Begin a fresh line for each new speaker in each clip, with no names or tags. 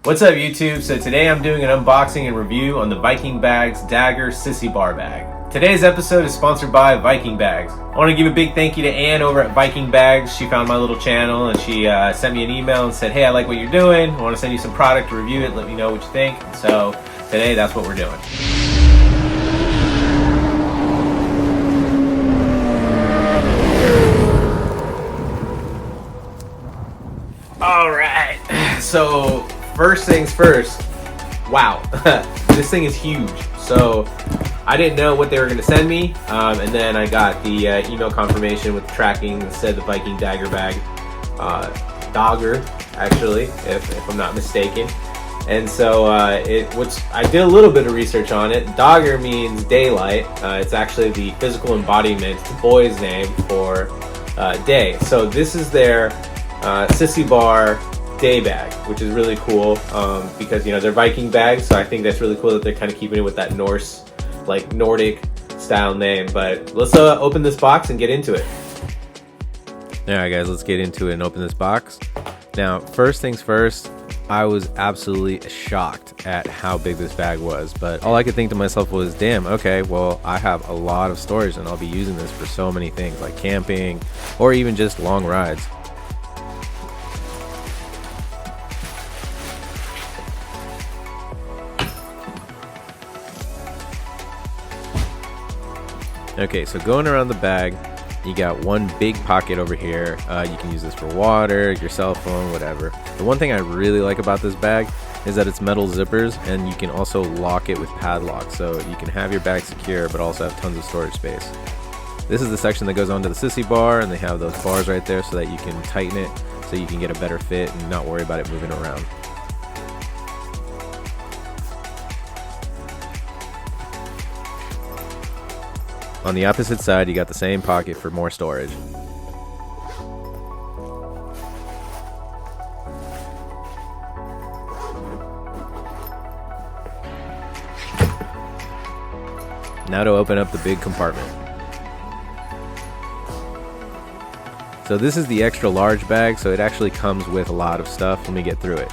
What's up YouTube? So today I'm doing an unboxing and review on the Viking Bags Dagr Sissy Bar Bag. Today's episode is sponsored by Viking Bags. I want to give a big thank you to Ann over at Viking Bags. She found my little channel and she sent me an email and said, hey, I like what you're doing. I want to send you some product to review it. Let me know what you think. So today that's what we're doing. Alright, so first things first, wow, this thing is huge. So I didn't know what they were going to send me, and then I got the email confirmation with tracking that said the Viking Dagr bag, Daggr actually, if I'm not mistaken. And so I did a little bit of research on it. Daggr means daylight. It's actually the physical embodiment, it's a boy's name for day. So this is their Sissy Bar day bag, which is really cool because, you know, they're Viking bags, so I think that's really cool that they're kind of keeping it with that Norse, like Nordic style name. But let's open this box and get into it.
Alright guys, let's get into it and open this box. Now, first things first, I was absolutely shocked at how big this bag was, but all I could think to myself was, damn, okay, well, I have a lot of storage and I'll be using this for so many things like camping or even just long rides. Okay, so going around the bag, you got one big pocket over here. You can use this for water, your cell phone, whatever. The one thing I really like about this bag is that it's metal zippers, and you can also lock it with padlocks, so you can have your bag secure but also have tons of storage space. This is the section that goes onto the Sissy bar, and they have those bars right there so that you can tighten it so you can get a better fit and not worry about it moving around. On the opposite side, you got the same pocket for more storage. Now to open up the big compartment. So this is the extra large bag, so it actually comes with a lot of stuff. Let me get through it.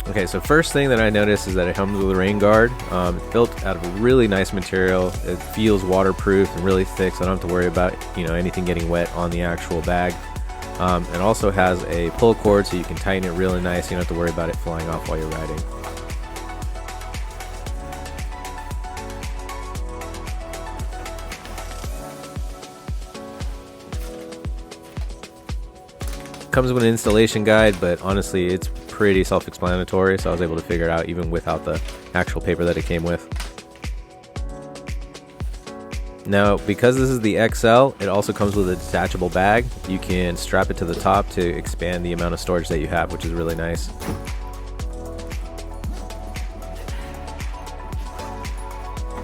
Okay, so first thing that I noticed is that it comes with a rain guard. It's built out of a really nice material. It feels waterproof and really thick, so I don't have to worry about, you know, anything getting wet on the actual bag. It also has a pull cord, so you can tighten it really nice. You don't have to worry about it flying off while you're riding. Comes with an installation guide, but honestly it's pretty self-explanatory, so I was able to figure it out even without the actual paper that it came with. Now, because this is the XL, it also comes with a detachable bag. You can strap it to the top to expand the amount of storage that you have, which is really nice.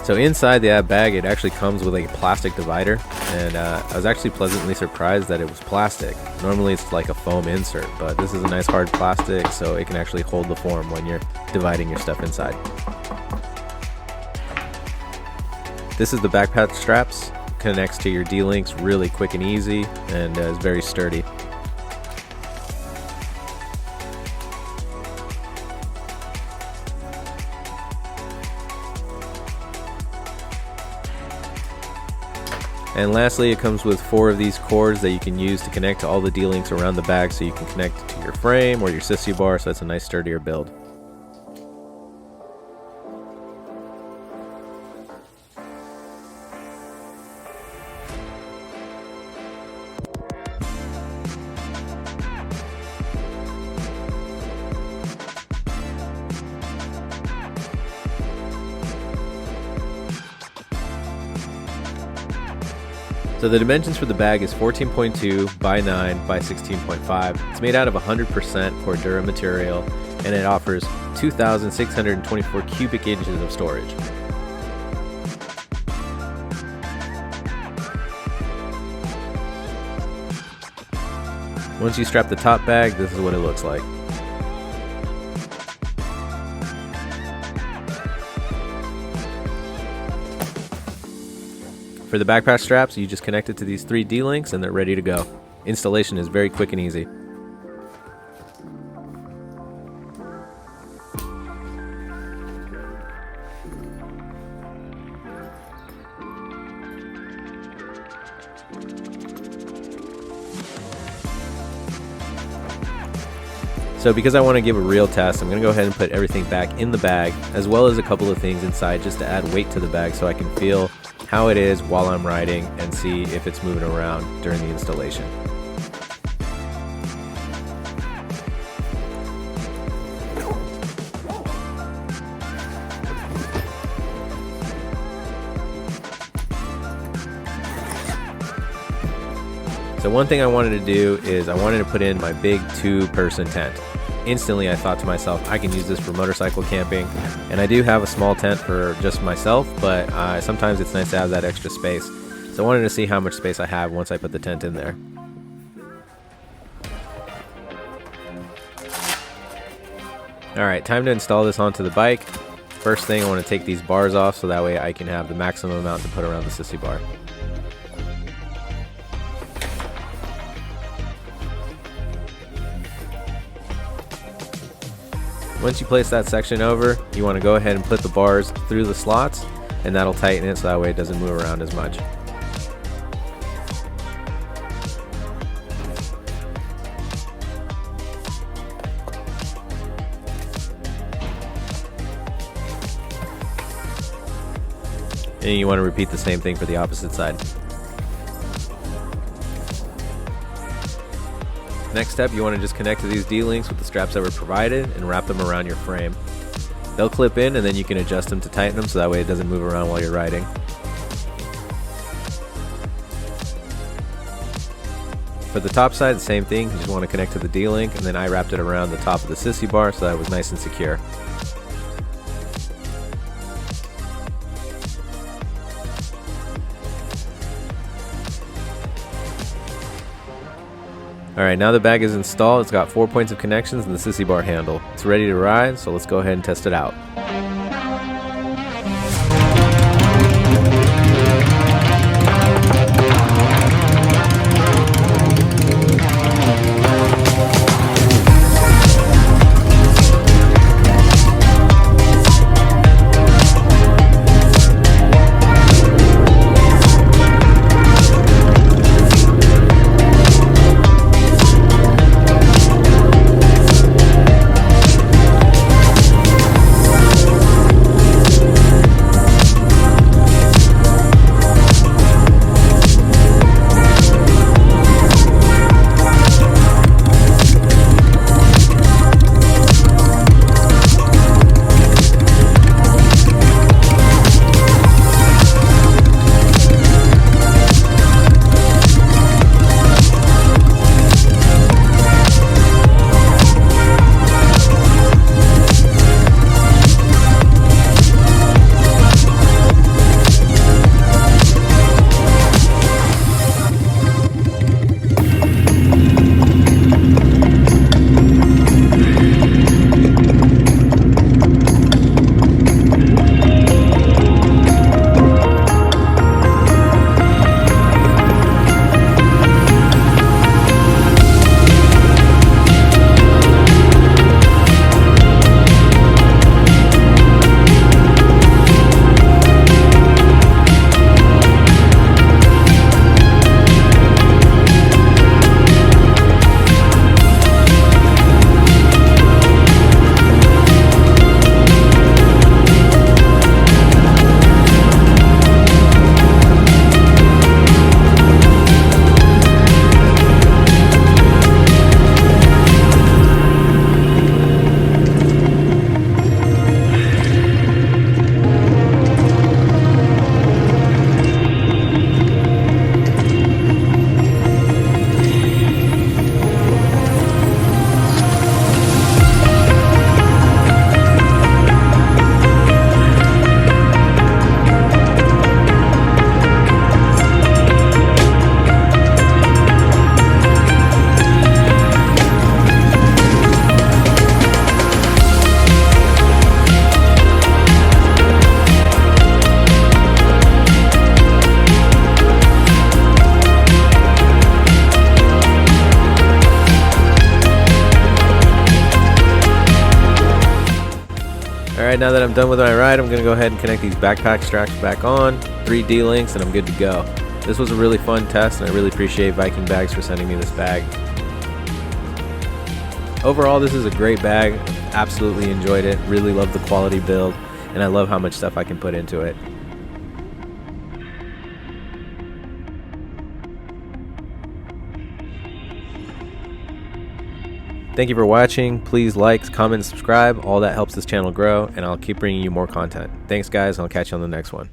So inside the bag, it actually comes with a plastic divider, and I was actually pleasantly surprised that it was plastic. Normally it's like a foam insert, but this is a nice hard plastic, so it can actually hold the form when you're dividing your stuff inside. This is the backpack straps, connects to your D-links really quick and easy, and is very sturdy. And lastly, it comes with 4 of these cords that you can use to connect to all the D-links around the bag, so you can connect it to your frame or your Sissy bar, so it's a nice sturdier build. So the dimensions for the bag is 14.2 by 9 by 16.5. It's made out of 100% Cordura material, and it offers 2,624 cubic inches of storage. Once you strap the top bag, this is what it looks like. For the backpack straps, you just connect it to these 3 D-links and they're ready to go. Installation is very quick and easy. So because I want to give a real test, I'm going to go ahead and put everything back in the bag, as well as a couple of things inside just to add weight to the bag so I can feel how it is while I'm riding and see if it's moving around during the installation. So one thing I wanted to do is I wanted to put in my big 2-person tent. Instantly I thought to myself, I can use this for motorcycle camping, and I do have a small tent for just myself, but sometimes it's nice to have that extra space. So I wanted to see how much space I have once I put the tent in there. Alright, time to install this onto the bike. First thing, I want to take these bars off so that way I can have the maximum amount to put around the Sissy Bar. Once you place that section over, you want to go ahead and put the bars through the slots, and that'll tighten it so that way it doesn't move around as much. And you want to repeat the same thing for the opposite side. Next step, you want to just connect to these D-links with the straps that were provided and wrap them around your frame. They'll clip in and then you can adjust them to tighten them so that way it doesn't move around while you're riding. For the top side, the same thing. You just want to connect to the D-link, and then I wrapped it around the top of the Sissy Bar so that it was nice and secure. Alright, now the bag is installed. It's got 4 points of connections and the Sissy Bar handle. It's ready to ride, so let's go ahead and test it out. Alright, now that I'm done with my ride, I'm going to go ahead and connect these backpack straps back on, 3D links, and I'm good to go. This was a really fun test, and I really appreciate Viking Bags for sending me this bag. Overall, this is a great bag. Absolutely enjoyed it. Really love the quality build, and I love how much stuff I can put into it. Thank you for watching. Please like, comment, and subscribe. All that helps this channel grow, and I'll keep bringing you more content. Thanks, guys, and I'll catch you on the next one.